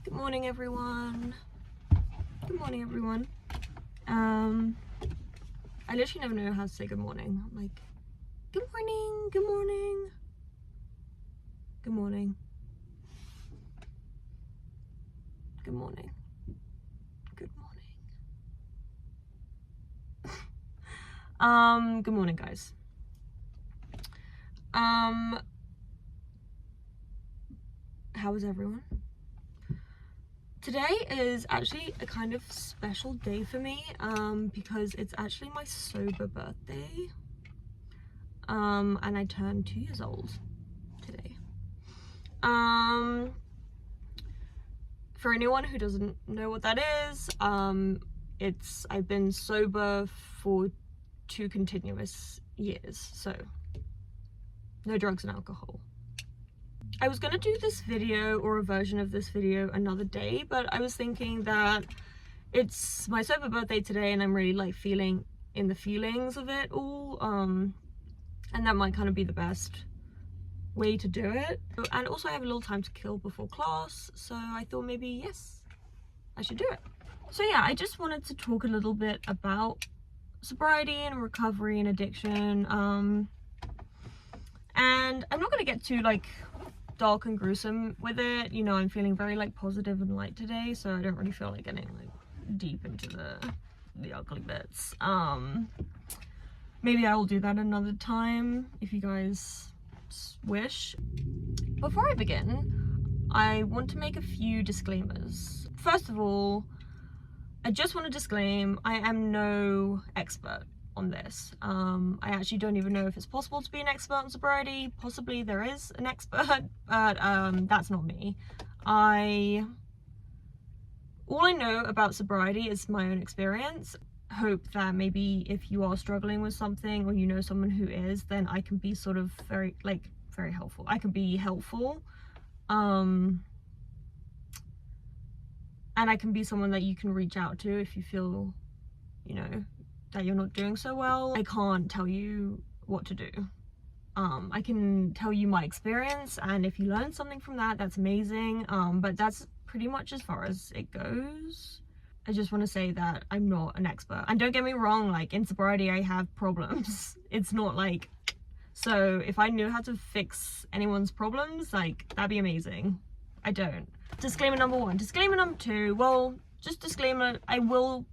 Good morning, everyone. Good morning, everyone. I literally never know how to say good morning. I'm like, good morning, good morning, good morning, good morning, good morning. Good morning, guys. How is everyone? Today is actually a kind of special day for me, because it's actually my sober birthday. And I turned 2 years old today. For anyone who doesn't know what that is, I've been sober for 2 continuous years, so no drugs and alcohol. I was gonna do this video or a version of this video another day, but I was thinking that it's my sober birthday today and I'm really like feeling in the feelings of it all, and that might kind of be the best way to do it. And also I have a little time to kill before class, so I thought maybe yes, I should do it. So yeah, I just wanted to talk a little bit about sobriety and recovery and addiction, and I'm not gonna get too like dark and gruesome with it. You know, I'm feeling very like positive and light today, so I don't really feel like getting like deep into the ugly bits. Maybe I will do that another time if you guys wish. Before I begin, I want to make a few disclaimers. First of all, I just want to disclaim I am no expert on this. I actually don't even know if it's possible to be an expert on sobriety. Possibly there is an expert, but that's not me. All I know about sobriety is my own experience. Hope that maybe if you are struggling with something or you know someone who is, then I can be sort of very helpful. I can be helpful, and I can be someone that you can reach out to if you feel, you know, that you're not doing so well. I can't tell you what to do. I can tell you my experience, and if you learn something from that, that's amazing, but that's pretty much as far as it goes. I just want to say that I'm not an expert, and don't get me wrong, like in sobriety I have problems. It's not like, so if I knew how to fix anyone's problems, like that'd be amazing. I don't. Disclaimer number 1. Disclaimer number 2, well, just disclaimer, I will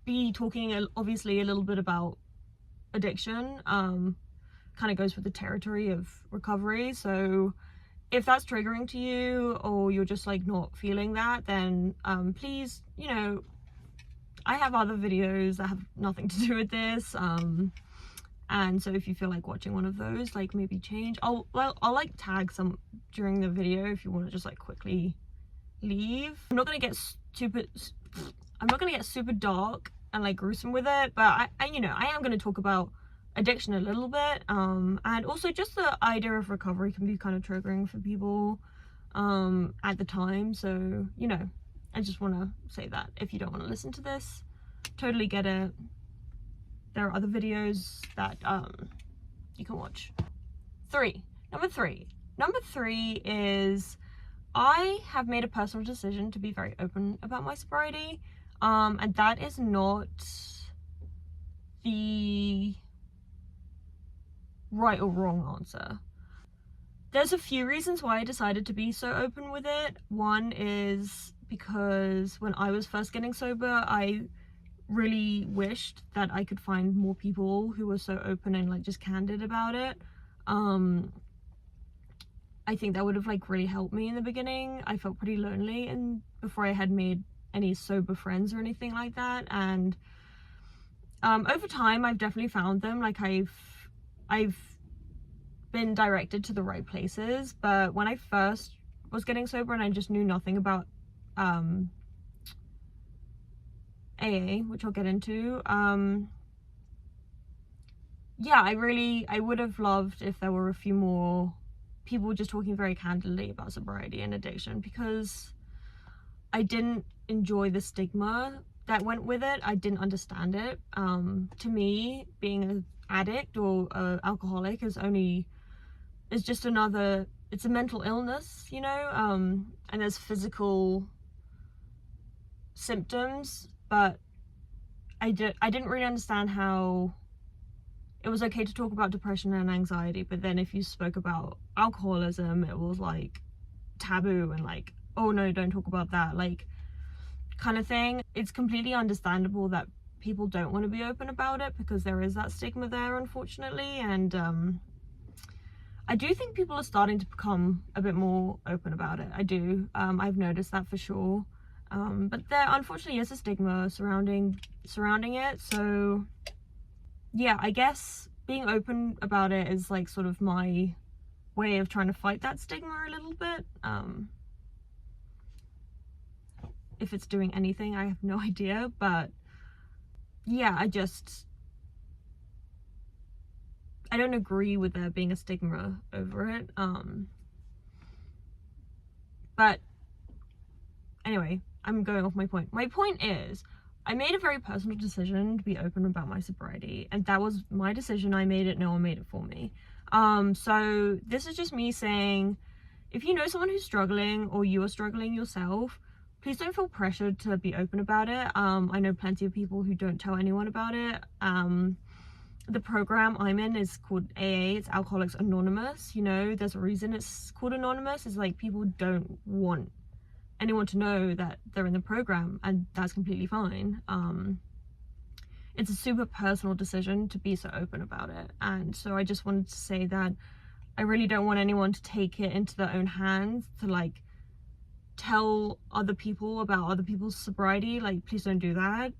be talking obviously a little bit about addiction. Kind of goes with the territory of recovery, so if that's triggering to you or you're just like not feeling that, then please, you know, I have other videos that have nothing to do with this, and so if you feel like watching one of those, like maybe change. I'll like tag some during the video if you want to just like quickly leave. I'm not gonna get super dark and like gruesome with it, but I you know, I am going to talk about addiction a little bit, and also just the idea of recovery can be kind of triggering for people at the time, so you know, I just want to say that if you don't want to listen to this, totally get it. There are other videos that you can watch. Number three is I have made a personal decision to be very open about my sobriety, and that is not the right or wrong answer. There's a few reasons why I decided to be so open with it. One is because when I was first getting sober, I really wished that I could find more people who were so open and like just candid about it. I think that would have like really helped me in the beginning. I felt pretty lonely and before I had made any sober friends or anything like that, and over time I've definitely found them. Like I've been directed to the right places, but when I first was getting sober and I just knew nothing about AA, which I'll get into, yeah, I would have loved if there were a few more people just talking very candidly about sobriety and addiction, because I didn't enjoy the stigma that went with it. I didn't understand it. To me, being an addict or an alcoholic is just another, it's a mental illness, you know, and there's physical symptoms, but I didn't really understand how it was okay to talk about depression and anxiety, but then if you spoke about alcoholism, it was like taboo and like, oh no, don't talk about that, like, kind of thing. It's completely understandable that people don't want to be open about it because there is that stigma there, unfortunately. And I do think people are starting to become a bit more open about it. I do. I've noticed that for sure. But there unfortunately is a stigma surrounding it. So yeah, I guess being open about it is like sort of my way of trying to fight that stigma a little bit. If it's doing anything, I have no idea, but yeah, I don't agree with there being a stigma over it. But anyway, I'm going off my point. My point is, I made a very personal decision to be open about my sobriety, and that was my decision. I made it, no one made it for me. So this is just me saying, if you know someone who's struggling or you are struggling yourself, please don't feel pressured to be open about it. I know plenty of people who don't tell anyone about it. The program I'm in is called AA, it's Alcoholics Anonymous. You know, there's a reason it's called Anonymous. It's like people don't want anyone to know that they're in the program, and that's completely fine. It's a super personal decision to be so open about it, and so I just wanted to say that I really don't want anyone to take it into their own hands to like tell other people about other people's sobriety. Like, please don't do that.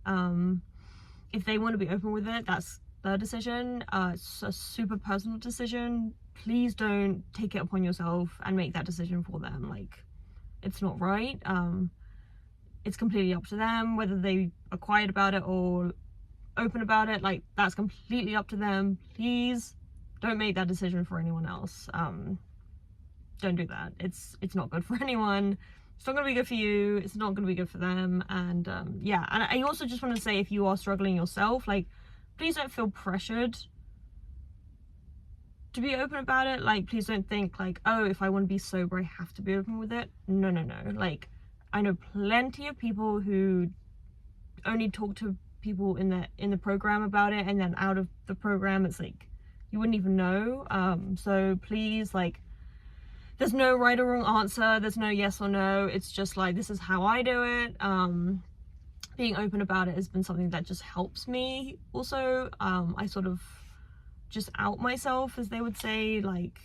If they want to be open with it, that's their decision. It's a super personal decision. Please don't take it upon yourself and make that decision for them. Like, it's not right. It's completely up to them whether they are quiet about it or open about it. Like, that's completely up to them. Please don't make that decision for anyone else. Don't do that. It's not good for anyone. It's not going to be good for you. It's not going to be good for them. And yeah, and I also just want to say, if you are struggling yourself, like, please don't feel pressured to be open about it. Like, please don't think like, oh, if I want to be sober, I have to be open with it. No. Like, I know plenty of people who only talk to people in the program about it, and then out of the program, it's like you wouldn't even know. So please, like, there's no right or wrong answer. There's no yes or no. It's just like, this is how I do it. Being open about it has been something that just helps me. Also, I sort of just out myself, as they would say, like,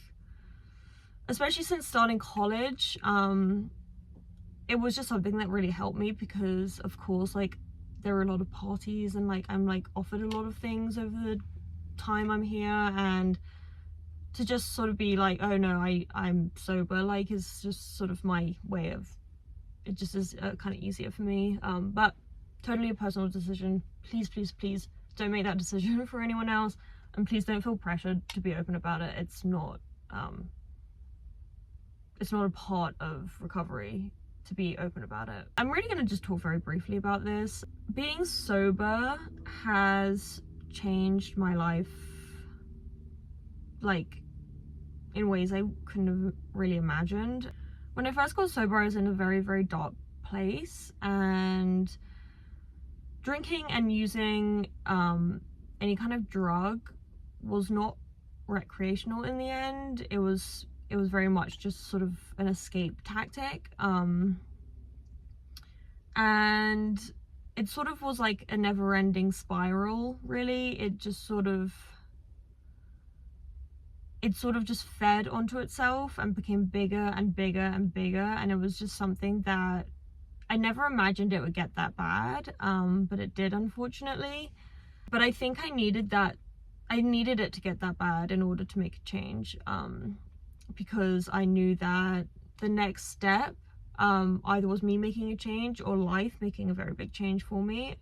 especially since starting college. It was just something that really helped me because, of course, like, there are a lot of parties and like I'm like offered a lot of things over the time I'm here, and to just sort of be like, oh no, I'm sober, like, is just sort of my way of, it just is kind of easier for me. But totally a personal decision. Please don't make that decision for anyone else, and please don't feel pressured to be open about it. It's not a part of recovery to be open about it. I'm really going to just talk very briefly about this. Being sober has changed my life, like, in ways I couldn't have really imagined. When I first got sober, I was in a very, very dark place, and drinking and using any kind of drug was not recreational in the end. It was very much just sort of an escape tactic, and it sort of was like a never-ending spiral, really. It sort of just fed onto itself and became bigger and bigger and bigger, and it was just something that I never imagined it would get that bad, but it did, unfortunately. But I think I needed it to get that bad in order to make a change, because I knew that the next step either was me making a change or life making a very big change for me,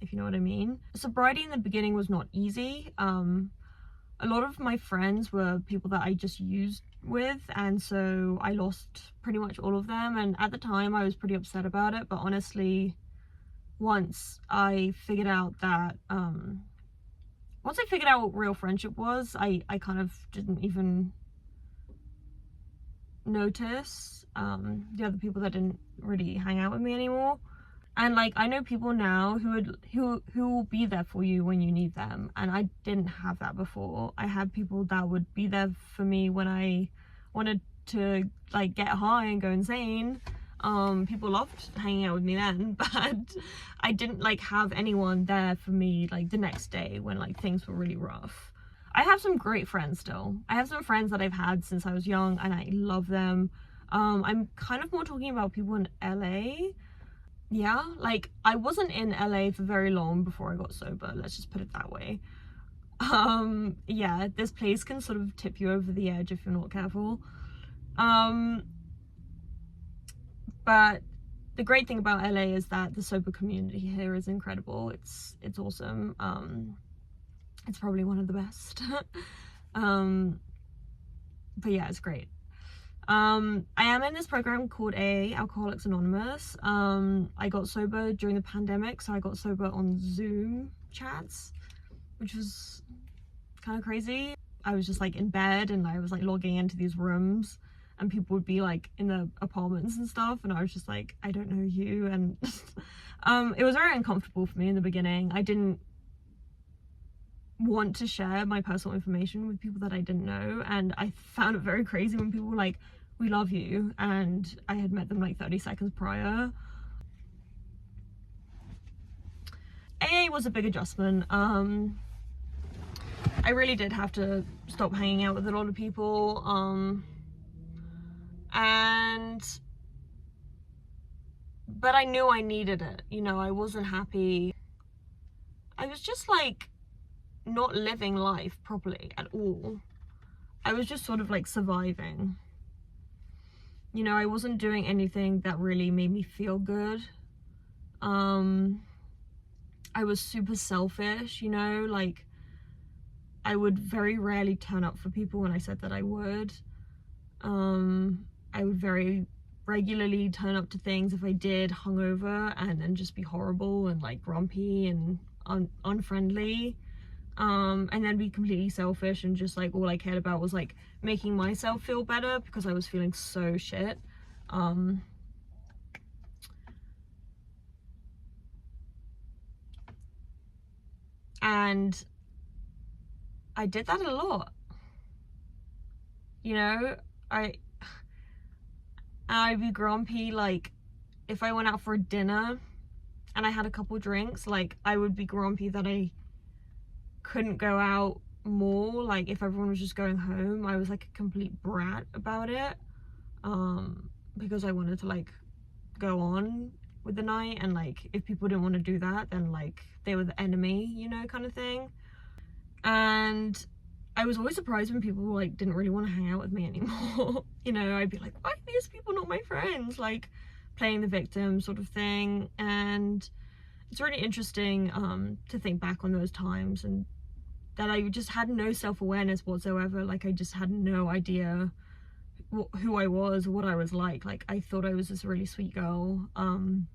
if you know what I mean. Sobriety in the beginning was not easy. A lot of my friends were people that I just used with, and so I lost pretty much all of them, and at the time I was pretty upset about it. But honestly, once I figured out what real friendship was, I kind of didn't even notice the other people that didn't really hang out with me anymore. And like, I know people now who will be there for you when you need them, and I didn't have that before. I had people that would be there for me when I wanted to like get high and go insane. People loved hanging out with me then, but I didn't like have anyone there for me like the next day when like things were really rough. I have some great friends still. I have some friends that I've had since I was young, and I love them. I'm kind of more talking about people in LA. Yeah, like I wasn't in LA for very long before I got sober, let's just put it that way. Yeah, this place can sort of tip you over the edge if you're not careful. But the great thing about LA is that the sober community here is incredible. It's awesome. It's probably one of the best. But yeah, it's great. I am in this program called Alcoholics Anonymous. I got sober during the pandemic, so I got sober on Zoom chats, which was kind of crazy. I was just like in bed and I was like logging into these rooms, and people would be like in the apartments and stuff, and I was just like, I don't know you. And it was very uncomfortable for me in the beginning. I didn't want to share my personal information with people that I didn't know, and I found it very crazy when people were like, we love you, and I had met them like 30 seconds prior. AA was a big adjustment. I really did have to stop hanging out with a lot of people, but I knew I needed it, you know. I wasn't happy. I was just like not living life properly at all. I was just sort of like surviving. You know, I wasn't doing anything that really made me feel good. I was super selfish, you know, like I would very rarely turn up for people when I said that I would. I would very regularly turn up to things if I did hungover, and then just be horrible and like grumpy and unfriendly. And then be completely selfish, and just like all I cared about was like making myself feel better because I was feeling so shit. And I did that a lot, you know. I'd be grumpy, like if I went out for dinner and I had a couple drinks, like I would be grumpy that I couldn't go out more. Like if everyone was just going home, I was like a complete brat about it, because I wanted to like go on with the night, and like if people didn't want to do that, then like they were the enemy, you know, kind of thing. And I was always surprised when people like didn't really want to hang out with me anymore. You know, I'd be like, why are these people not my friends? Like playing the victim sort of thing. And it's really interesting to think back on those times, and that I just had no self-awareness whatsoever. Like I just had no idea who I was or what I was like. Like I thought I was this really sweet girl, and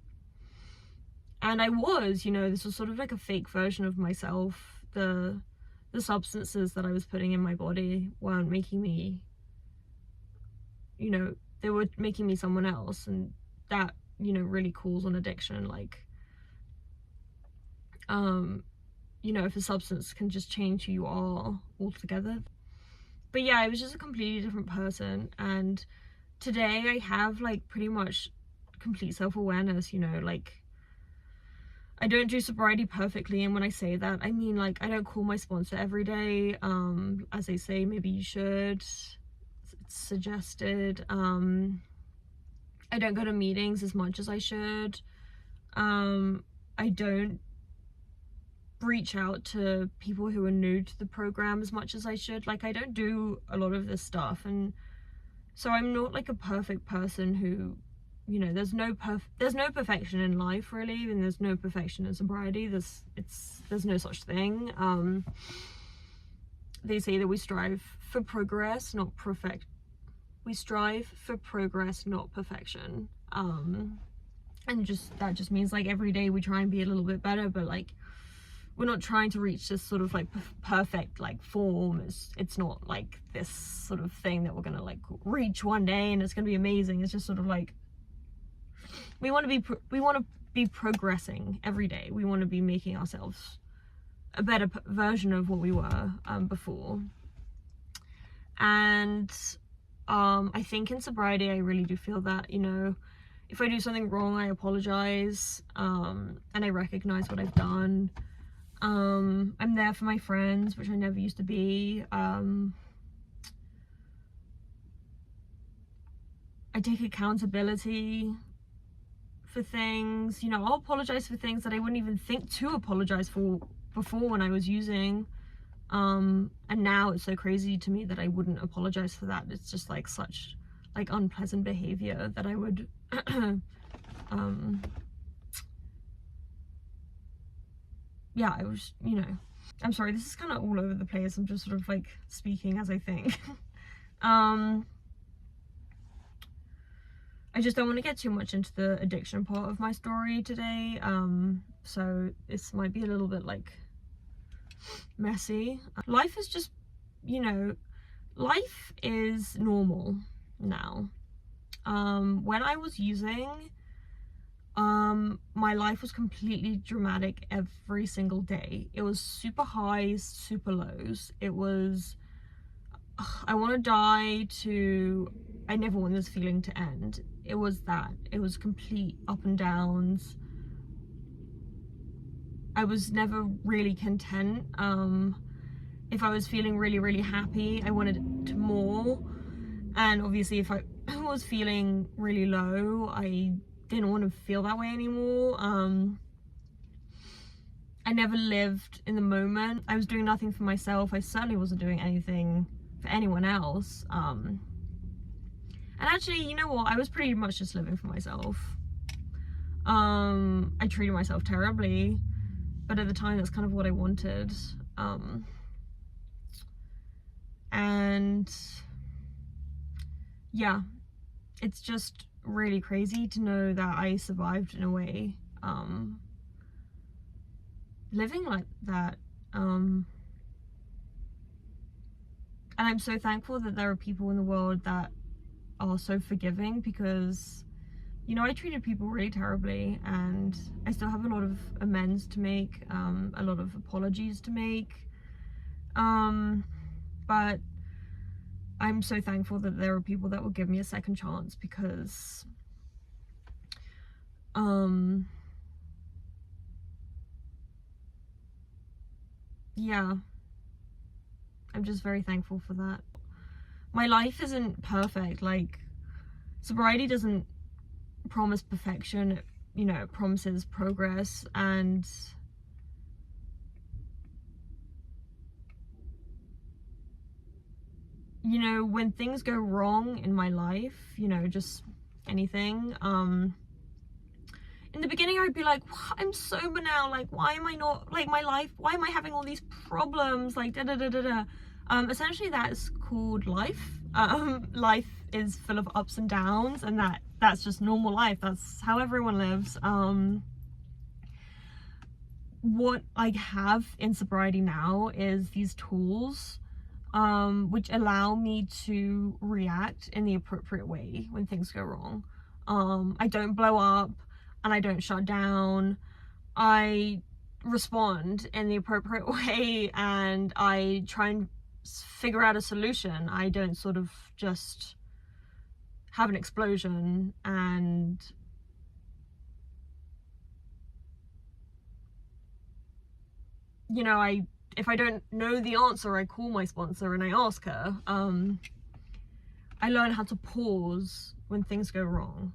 I was, you know, this was sort of like a fake version of myself. The substances that I was putting in my body weren't making me, you know, they were making me someone else, and that, you know, really calls on addiction. Like you know, if a substance can just change who you are altogether. But yeah, I was just a completely different person, and today I have like pretty much complete self-awareness, you know. Like I don't do sobriety perfectly, and when I say that, I mean like I don't call my sponsor every day, as they say maybe you should, it's suggested. I don't go to meetings as much as I should. I don't reach out to people who are new to the program as much as I should. Like I don't do a lot of this stuff, and so I'm not like a perfect person who, you know, there's no perfection in life really, and there's no perfection in sobriety. There's no such thing. They say that we strive for progress, not perfect. We strive for progress, not perfection. And that just means like every day we try and be a little bit better, but like we're not trying to reach this sort of like perfect like form. It's not like this sort of thing that we're gonna like reach one day and it's gonna be amazing. It's just sort of like we want to be progressing every day. We want to be making ourselves a better version of what we were before. And I think in sobriety I really do feel that, you know, if I do something wrong, I apologize, and I recognize what I've done. I'm there for my friends, which I never used to be. I take accountability for things. You know, I'll apologize for things that I wouldn't even think to apologize for before when I was using. And now it's so crazy to me that I wouldn't apologize for that. It's just like such like unpleasant behavior that I would yeah, I was, you know, I'm sorry, this is kind of all over the place. I'm just sort of like speaking as I think. I just don't want to get too much into the addiction part of my story today, so this might be a little bit like messy. Life is just, you know, life is normal now. When I was using, my life was completely dramatic every single day. It was super highs, super lows. It was, I want to die, to I never want this feeling to end. It was that. It was complete up and downs. I was never really content. If I was feeling really, really happy, I wanted more. And obviously if I was feeling really low, I didn't want to feel that way anymore. I never lived in the moment. I was doing nothing for myself. I certainly wasn't doing anything for anyone else. And actually, you know what? I was pretty much just living for myself. I treated myself terribly, but at the time that's kind of what I wanted. And yeah, it's just really crazy to know that I survived in a way, living like that. And I'm so thankful that there are people in the world that are so forgiving, because, you know, I treated people really terribly and I still have a lot of amends to make, a lot of apologies to make, but I'm so thankful that there are people that will give me a second chance, because yeah, I'm just very thankful for that. My life isn't perfect. Like, sobriety doesn't promise perfection, it, you know, it promises progress. And you know, when things go wrong in my life, you know, just anything, in the beginning I'd be like, I'm sober now, like, why am I not, like, my life, why am I having all these problems, like, da da da da da. Essentially that's called life. Life is full of ups and downs, and that's just normal life. That's how everyone lives. What I have in sobriety now is these tools, which allow me to react in the appropriate way when things go wrong. I don't blow up and I don't shut down. I respond in the appropriate way and I try and figure out a solution. I don't sort of just have an explosion and you know, if I don't know the answer, I call my sponsor and I ask her. I learn how to pause when things go wrong.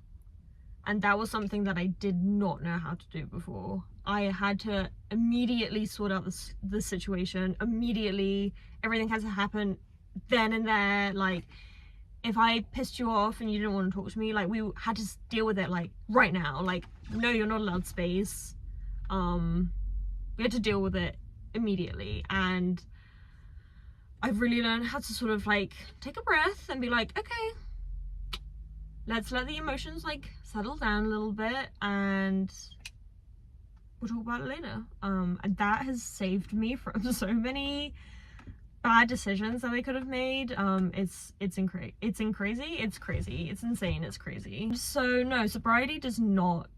And that was something that I did not know how to do before. I had to immediately sort out the situation, immediately. Everything has to happen then and there. Like, if I pissed you off and you didn't want to talk to me, like, we had to deal with it, like, right now. Like, no, you're not allowed space. We had to deal with it immediately. And I've really learned how to sort of, like, take a breath and be like, okay, let's let the emotions, like, settle down a little bit and we'll talk about it later. And that has saved me from so many bad decisions that I could have made. It's crazy, it's insane, it's crazy. So no, sobriety does not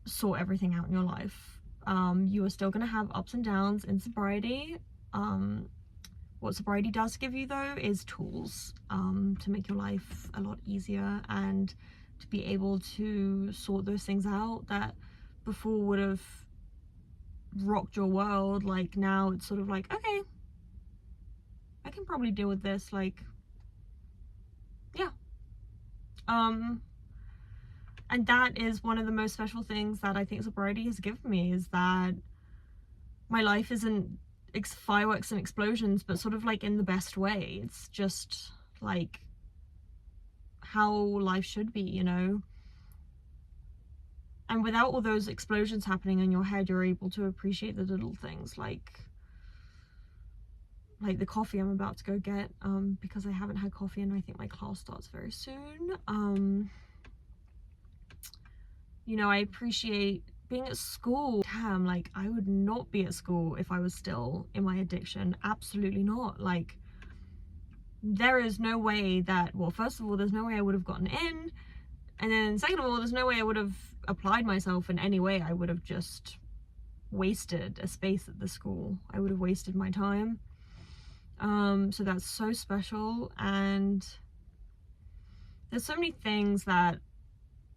sort everything out in your life. You are still going to have ups and downs in sobriety. What sobriety does give you though is tools to make your life a lot easier, and to be able to sort those things out that before would have rocked your world. Like now it's sort of like, okay, I can probably deal with this, like, yeah. And that is one of the most special things that I think sobriety has given me, is that my life isn't fireworks and explosions, but sort of like in the best way. It's just like how life should be, you know? And without all those explosions happening in your head, you're able to appreciate the little things, like the coffee I'm about to go get, because I haven't had coffee and I think my class starts very soon. You know, I appreciate being at school. Damn, like I would not be at school if I was still in my addiction. Absolutely not. Like there is no way that, well, first of all, there's no way I would have gotten in, and then second of all, there's no way I would have applied myself in any way. I would have just wasted a space at the school. I would have wasted my time. So that's so special, and there's so many things that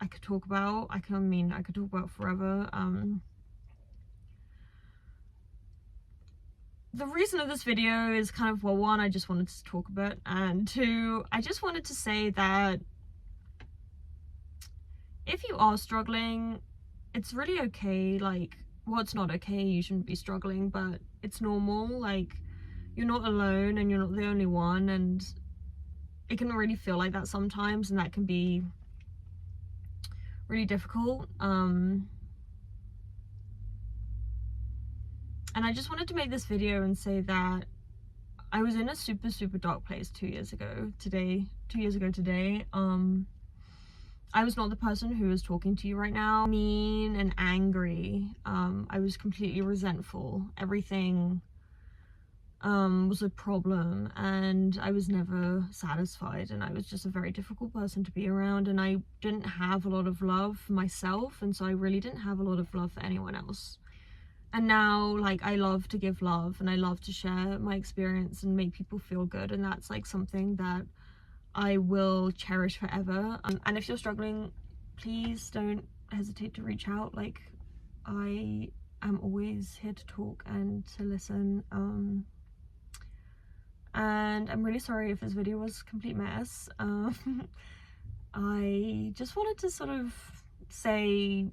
I could talk about. I could talk about forever. The reason of this video is kind of, well, one, I just wanted to talk a bit, and two, I just wanted to say that if you are struggling, it's really okay. Like, well, it's not okay, you shouldn't be struggling, but it's normal. Like, you're not alone and you're not the only one, and it can really feel like that sometimes, and that can be really difficult. And I just wanted to make this video and say that I was in a super dark place 2 years ago today. I was not the person who is talking to you right now. Mean and angry. I was completely resentful. Everything was a problem, and I was never satisfied, and I was just a very difficult person to be around, and I didn't have a lot of love for myself, and so I really didn't have a lot of love for anyone else. And now, like, I love to give love, and I love to share my experience and make people feel good, and that's like something that I will cherish forever. And if you're struggling, please don't hesitate to reach out. Like, I am always here to talk and to listen. And I'm really sorry if this video was a complete mess. I just wanted to sort of say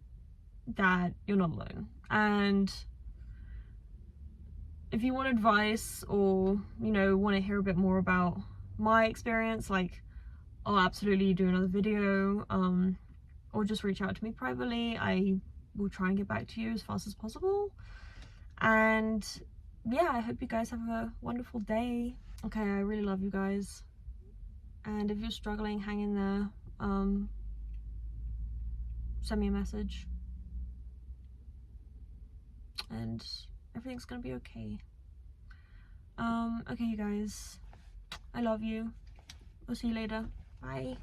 that you're not alone, and if you want advice, or you know, want to hear a bit more about my experience, like, I'll absolutely do another video, or just reach out to me privately. I will try and get back to you as fast as possible. And yeah, I hope you guys have a wonderful day. Okay, I really love you guys, and if you're struggling, hang in there. Send me a message, and everything's gonna be okay. Okay, you guys, I love you. I'll see you later. Bye.